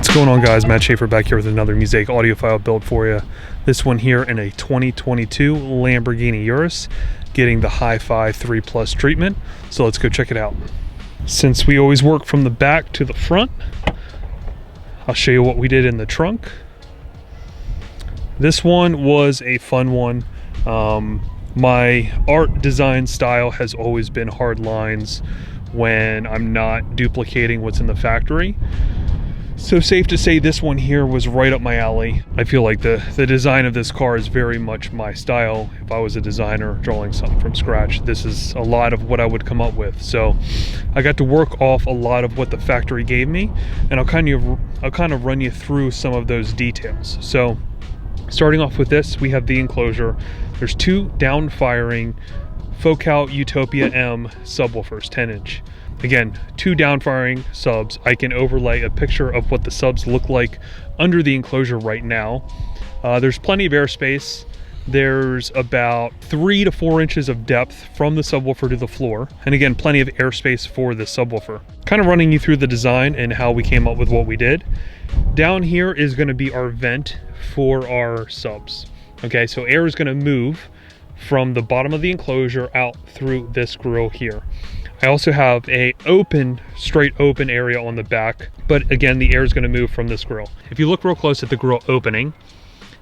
What's going on, guys? Matt Schaeffer back here with another Musaic audiophile build for you. This one here in a 2022 Lamborghini Urus, getting the Hi-Fi 3 Plus treatment. So let's go check it out. Since we always work from the back to the front, I'll show you what we did in the trunk. This one was a fun one. My art design style has always been hard lines when I'm not duplicating what's in the factory. So safe to say this one here was right up my alley. I feel like the design of this car is very much my style. If I was a designer drawing something from scratch, this is a lot of what I would come up with. So I got to work off a lot of what the factory gave me, and I'll kind of run you through some of those details. So starting off with this, we have the enclosure. There's two down-firing Focal Utopia M subwoofers, 10-inch. Again, two down-firing subs. I can overlay a picture of what the subs look like under the enclosure right now. There's plenty of airspace. There's about 3 to 4 inches of depth from the subwoofer to the floor. And again, plenty of airspace for the subwoofer. Kind of running you through the design and how we came up with what we did. Down here is going to be our vent for our subs. Okay, so air is going to move from the bottom of the enclosure out through this grill here. I also have a straight open area on the back, but again, the air is going to move from this grill. If you look real close at the grill opening,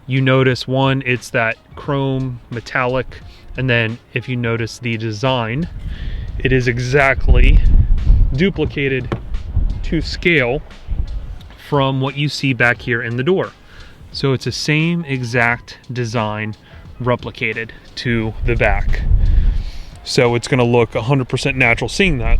you notice one, it's that chrome metallic, and then if you notice the design, it is exactly duplicated to scale from what you see back here in the door. So it's the same exact design replicated to the back. So it's going to look 100% natural seeing that.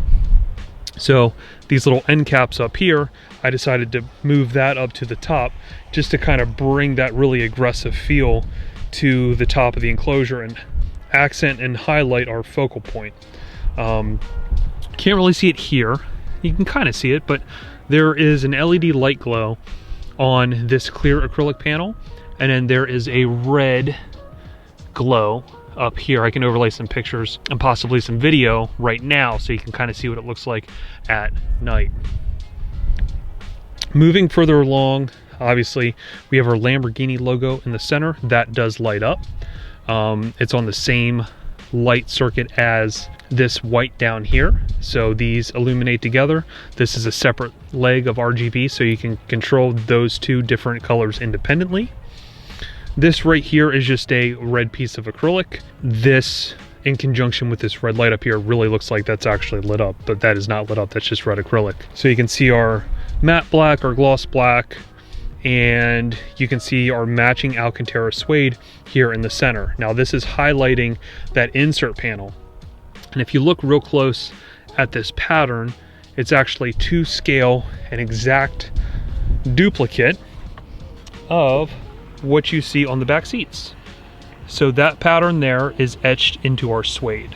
So these little end caps up here, I decided to move that up to the top just to kind of bring that really aggressive feel to the top of the enclosure and accent and highlight our focal point. Can't really see it here. You can kind of see it, but there is an LED light glow on this clear acrylic panel, and then there is a red glow up here. I can overlay some pictures and possibly some video right now so you can kind of see what it looks like at night. Moving further along, obviously we have our Lamborghini logo in the center. That does light up. It's on the same light circuit as this white down here, so these illuminate together. This is a separate leg of RGB, so you can control those two different colors independently. This right here is just a red piece of acrylic. This, in conjunction with this red light up here, really looks like that's actually lit up, but that is not lit up, that's just red acrylic. So you can see our matte black, our gloss black, and you can see our matching Alcantara suede here in the center. Now this is highlighting that insert panel. And if you look real close at this pattern, it's actually to scale an exact duplicate of what you see on the back seats. So that pattern there is etched into our suede.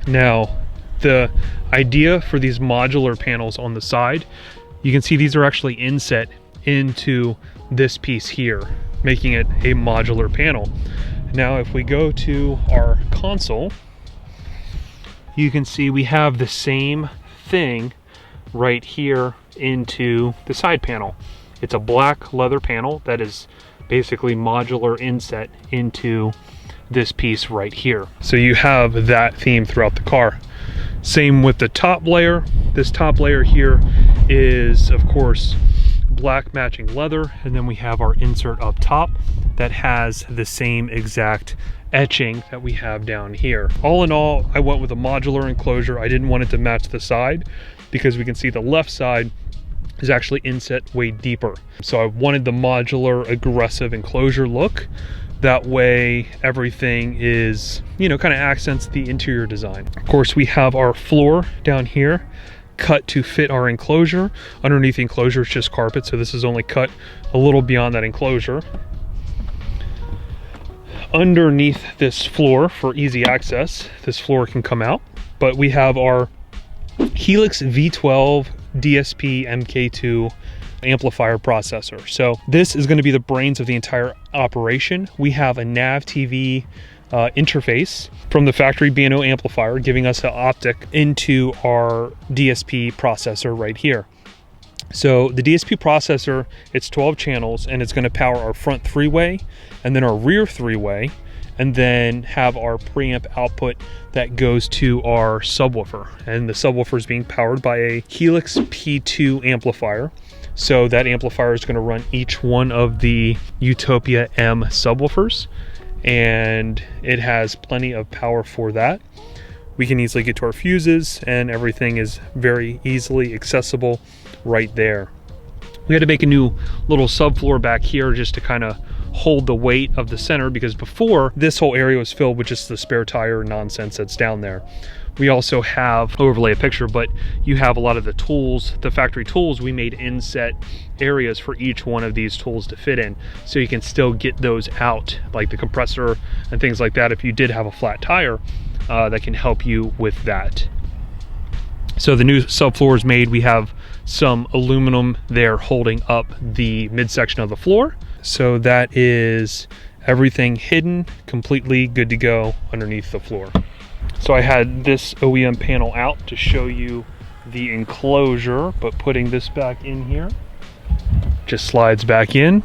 Now, the idea for these modular panels on the side, you can see these are actually inset into this piece here, making it a modular panel. Now, if we go to our console, you can see we have the same thing right here into the side panel. It's a black leather panel that is basically modular inset into this piece right here. So you have that theme throughout the car. Same with the top layer. This top layer here is, of course, black matching leather, and then we have our insert up top that has the same exact etching that we have down here. All in all, I went with a modular enclosure. I didn't want it to match the side because we can see the left side is actually inset way deeper. So I wanted the modular aggressive enclosure look. That way everything is, you know, kind of accents the interior design. Of course, we have our floor down here cut to fit our enclosure. Underneath the enclosure is just carpet, so this is only cut a little beyond that enclosure. Underneath this floor, for easy access, this floor can come out, but we have our Helix V12 DSP MK2 amplifier processor. So this is going to be the brains of the entire operation. We have a nav TV interface from the factory B&O amplifier, giving us an optic into our DSP processor right here. So the DSP processor, it's 12 channels, and it's going to power our front three-way and then our rear three-way, and then have our preamp output that goes to our subwoofer. And the subwoofer is being powered by a Helix P2 amplifier. So that amplifier is going to run each one of the Utopia M subwoofers, and it has plenty of power for that. We can easily get to our fuses, and everything is very easily accessible right there. We had to make a new little subfloor back here just to kind of hold the weight of the center, because before this whole area was filled with just the spare tire nonsense that's down there. We also have, I'll overlay a picture, but you have a lot of the tools, the factory tools. We made inset areas for each one of these tools to fit in, so you can still get those out, like the compressor and things like that if you did have a flat tire. That can help you with that. So the new subfloor is made. We have some aluminum there holding up the midsection of the floor. So that is everything hidden, completely good to go underneath the floor. So I had this OEM panel out to show you the enclosure, but putting this back in here, just slides back in.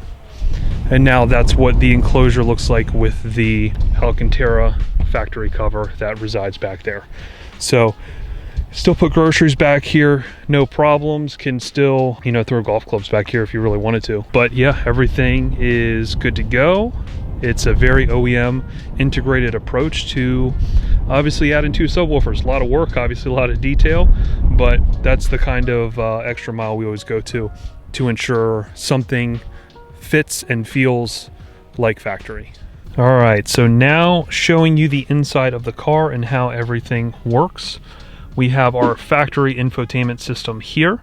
And now that's what the enclosure looks like with the Alcantara factory cover that resides back there. So still put groceries back here, no problems. Can still, you know, throw golf clubs back here if you really wanted to. But yeah, everything is good to go. It's a very OEM integrated approach to obviously adding 2 subwoofers. A lot of work, obviously a lot of detail, but that's the kind of extra mile we always go to ensure something fits and feels like factory. All right, so now showing you the inside of the car and how everything works. We have our factory infotainment system here.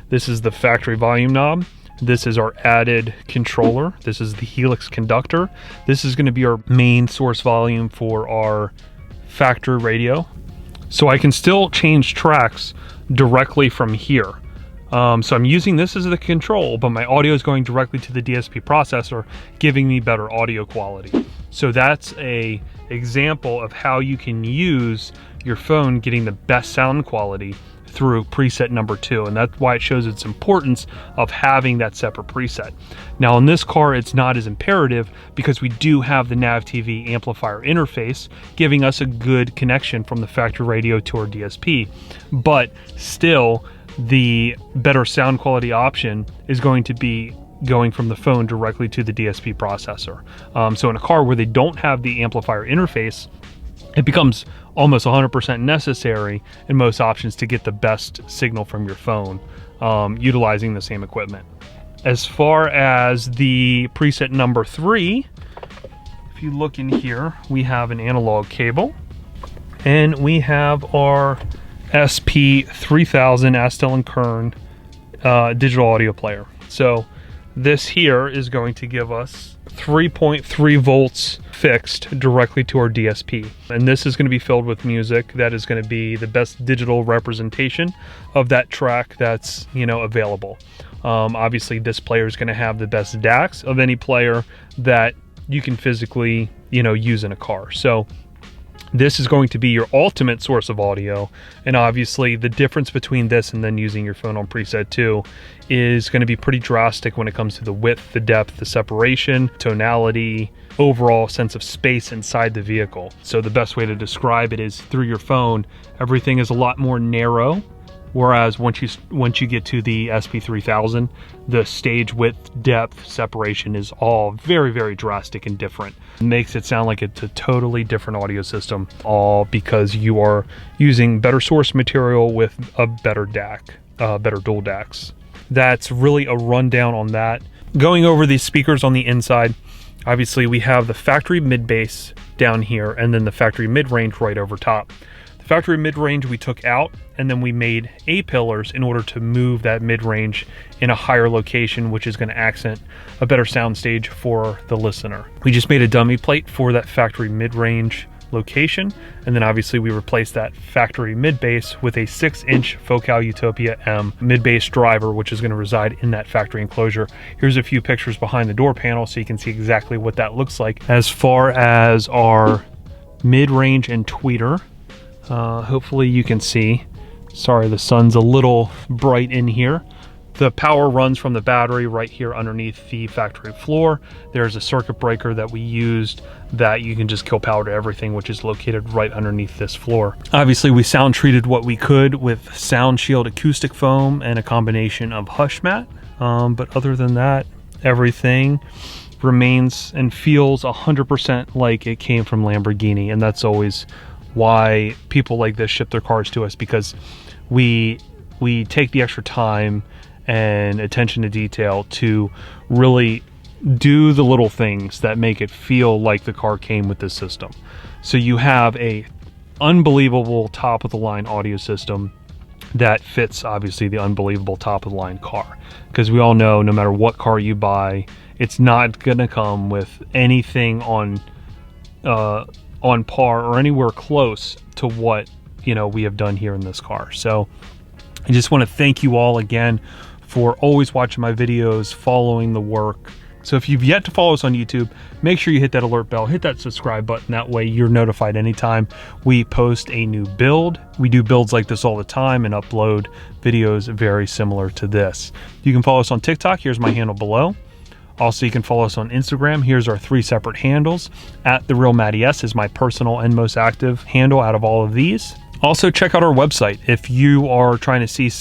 This is the factory volume knob. This is our added controller. This is the Helix conductor. This is going to be our main source volume for our factory radio. So I can still change tracks directly from here. So I'm using this as the control, but my audio is going directly to the DSP processor, giving me better audio quality. So that's a example of how you can use your phone getting the best sound quality through preset number 2, and that's why it shows its importance of having that separate preset. Now in this car, it's not as imperative because we do have the Nav TV amplifier interface, giving us a good connection from the factory radio to our DSP, but still the better sound quality option is going to be going from the phone directly to the DSP processor. So in a car where they don't have the amplifier interface, it becomes almost 100% necessary in most options to get the best signal from your phone, utilizing the same equipment. As far as the preset number 3, if you look in here, we have an analog cable, and we have our SP3000 Astel & Kern digital audio player. So this here is going to give us 3.3 volts fixed directly to our DSP, and this is going to be filled with music that is going to be the best digital representation of that track that's, you know, available. Obviously this player is going to have the best DACs of any player that you can physically, you know, use in a car. So this is going to be your ultimate source of audio, and obviously the difference between this and then using your phone on preset 2 is going to be pretty drastic when it comes to the width, the depth, the separation, tonality, overall sense of space inside the vehicle. So the best way to describe it is through your phone, everything is a lot more narrow, whereas once you get to the SP3000, the stage width, depth, separation is all very, very drastic and different. It makes it sound like it's a totally different audio system, all because you are using better source material with a better DAC, better dual DACs. That's really a rundown on that. Going over these speakers on the inside, obviously we have the factory mid-bass down here and then the factory mid-range right over top. The factory mid-range we took out, and then we made A-pillars in order to move that mid-range in a higher location, which is going to accent a better sound stage for the listener. We just made a dummy plate for that factory mid-range location, and then obviously we replaced that factory mid-bass with a 6-inch Focal Utopia M mid-bass driver, which is going to reside in that factory enclosure. Here's a few pictures behind the door panel so you can see exactly what that looks like. As far as our mid-range and tweeter, hopefully you can see. Sorry, the sun's a little bright in here. The power runs from the battery right here underneath the factory floor. There's a circuit breaker that we used that you can just kill power to everything, which is located right underneath this floor. Obviously, we sound treated what we could with Sound Shield acoustic foam and a combination of hush mat. But other than that, everything remains and feels 100% like it came from Lamborghini. And that's always why people like this ship their cars to us, because we take the extra time and attention to detail to really do the little things that make it feel like the car came with this system. So you have a unbelievable top of the line audio system that fits obviously the unbelievable top of the line car, because we all know no matter what car you buy, it's not gonna come with anything on par or anywhere close to what we have done here in this car. So I just want to thank you all again for always watching my videos, following the work. So if you've yet to follow us on YouTube, make sure you hit that alert bell, hit that subscribe button. That way you're notified anytime we post a new build. We do builds like this all the time and upload videos very similar to this. You can follow us on TikTok. Here's my handle below. Also, you can follow us on Instagram. Here's our 3 separate handles. @TheRealMattyS is my personal and most active handle out of all of these. Also, check out our website. If you are trying to see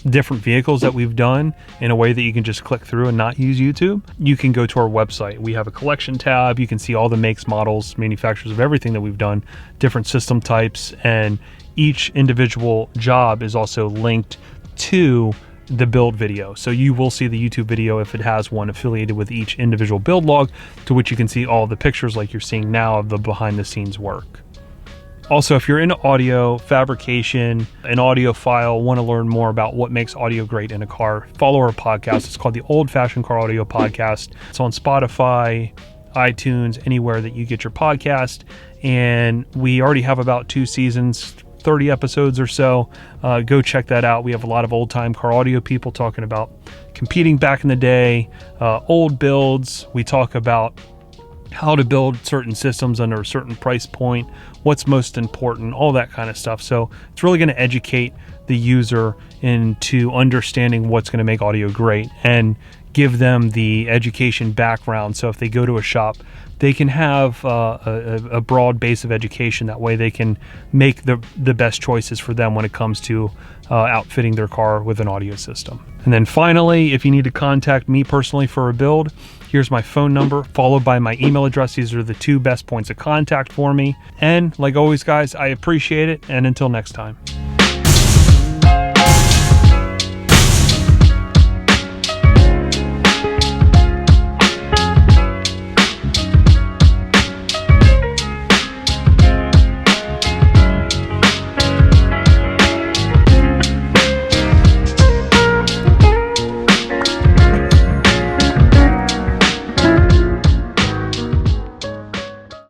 different vehicles that we've done in a way that you can just click through and not use YouTube, you can go to our website. We have a collection tab. You can see all the makes, models, manufacturers of everything that we've done, different system types, and each individual job is also linked to the build video. So you will see the YouTube video if it has one affiliated with each individual build log, to which you can see all the pictures like you're seeing now of the behind the scenes work. Also, if you're into audio, fabrication, an audiophile, want to learn more about what makes audio great in a car, follow our podcast. It's called the Old Fashioned Car Audio Podcast. It's on Spotify, iTunes, anywhere that you get your podcast. And we already have about 2 seasons, 30 episodes or so. Go check that out. We have a lot of old time car audio people talking about competing back in the day, old builds. We talk about how to build certain systems under a certain price point, what's most important, all that kind of stuff. So it's really going to educate the user into understanding what's going to make audio great and give them the education background. So if they go to a shop, they can have a broad base of education. That way they can make the best choices for them when it comes to outfitting their car with an audio system. And then finally, if you need to contact me personally for a build, here's my phone number followed by my email address. These are the 2 best points of contact for me. And like always, guys, I appreciate it. And until next time.